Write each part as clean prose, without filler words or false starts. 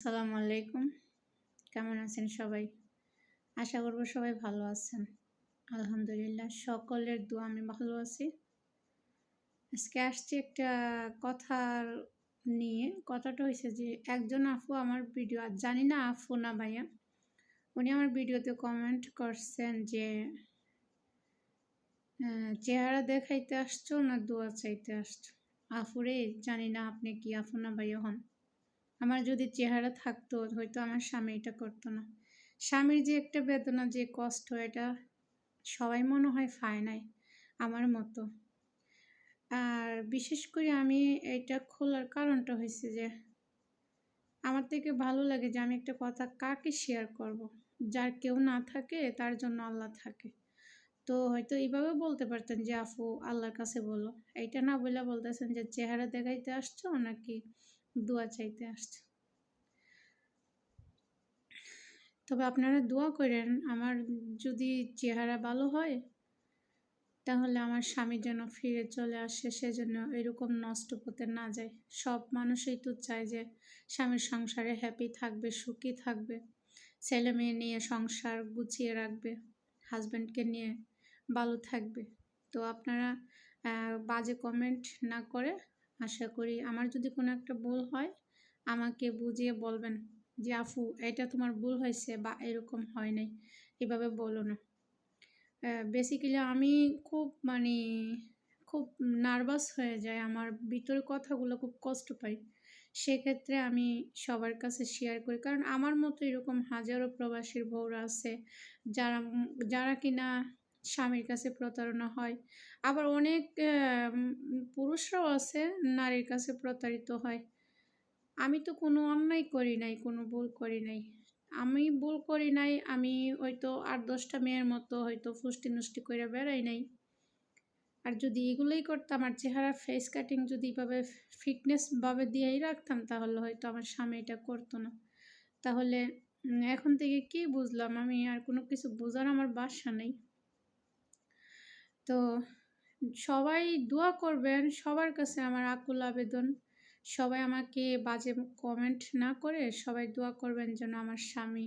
আসসালামু আলাইকুম। কেমন আছেন সবাই? আশা করব সবাই ভালো আছেন। আলহামদুলিল্লাহ সকলের দোয়া আমি ভালো আছি। আজকে আসছি একটা কথার নিয়ে। কথাটা হইছে যে একজন আপু আমার ভিডিও জানি না আপু না ভাইয়া। উনি আমার ভিডিওতে কমেন্ট করছেন যে চেহারা দেখাইতে আসছো না দোয়া চাইতে আসছো? আপুরে জানি না আপনি কি আপু না ভাইয়া হন। আমার যদি চেহারা থাকতো হয়তো আমার স্বামী এটা করতো না। স্বামীর যে একটা বেদনা যে কষ্ট এটা সবাই মনে হয় পায় নাই আমার মতো। আর বিশেষ করে আমি এটা খোলার কারণটা হয়েছে যে আমার থেকে ভালো লাগে যে আমি একটা কথা কাকে শেয়ার করব। যার কেউ না থাকে তার জন্য আল্লাহ থাকে। তো হয়তো এইভাবে বলতে পারতেন যে আপু আল্লাহর কাছে বলো, এইটা না বলে বলতেছেন যে চেহারা দেখাইতে আসছো নাকি দোয়া চাইতে আসছো। তবে আপনারা দোয়া করেন আমার যদি চেহারা ভালো হয় তাহলে আমার স্বামী যেন ফিরে চলে আসে, সেজন্য এরকম নষ্ট পথে না যায়। সব মানুষই তো চায় যে স্বামীর সংসারে হ্যাপি থাকবে, সুখী থাকবে, ছেলে মেয়ে নিয়ে সংসার গুছিয়ে রাখবে, হাজব্যান্ডকে নিয়ে ভালো থাকবে। তো আপনারা বাজে কমেন্ট না করে, আশা করি আমার যদি কোনো একটা ভুল হয় আমাকে বুঝিয়ে বলবেন যে আপু এটা তোমার ভুল হয়েছে বা এরকম হয় নাই, এভাবে বলো না। বেসিক্যালি আমি খুব নার্ভাস হয়ে যাই, আমার ভিতরে কথাগুলো খুব কষ্ট পাই। সেক্ষেত্রে আমি সবার কাছে শেয়ার করি, কারণ আমার মতো এরকম হাজারো প্রবাসীর বউরা আছে যারা কিনা স্বামীর কাছে প্রতারণা হয়। আবার অনেক পুরুষরাও আছে নারীর কাছে প্রতারিত হয়। আমি তো কোনো অন্যায় করি নাই, কোনো ভুল করি নাই। আমি ভুল করি নাই, আমি হয়তো ৮-১০টা মেয়ের মতো হয়তো ফুষ্টি নষ্টি করে বেড়াই নাই। আর যদি এগুলোই করতাম, আর চেহারা ফেস কাটিং যদি এভাবে ফিটনেসভাবে দিয়েই রাখতাম তাহলে হয়তো আমার স্বামী এটা করতো না। তাহলে এখন থেকে কি বুঝলাম, আমি আর কোনো কিছু বোঝার আমার বাসা নেই। তো সবাই দোয়া করবেন, সবার কাছে আমার আকুল আবেদন। সবাই আমাকে বাজে কমেন্ট না করে সবাই দোয়া করবেন যেন আমার স্বামী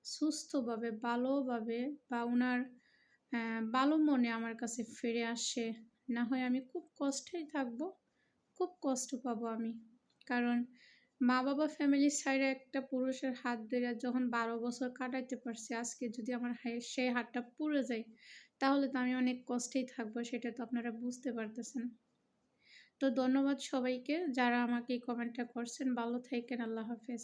সুস্থভাবে ভালোভাবে বা ওনার ভালো মনে আমার কাছে ফিরে আসে। না হয় আমি খুব কষ্টেই থাকবো, খুব কষ্ট পাবো আমি। কারণ মা বাবা ফ্যামিলির সাইডে একটা পুরুষের হাত ধরে যখন 12 বছর কাটাইতে পারছি, আজকে যদি আমার সেই হাতটা পুড়ে যায় তাহলে তো আমি অনেক কষ্টেই থাকবো, সেটা তো আপনারা বুঝতে পারতেছেন। তো ধন্যবাদ সবাইকে যারা আমাকে এই কমেন্টটা করছেন। ভালো থাকেন। আল্লাহ হাফেজ।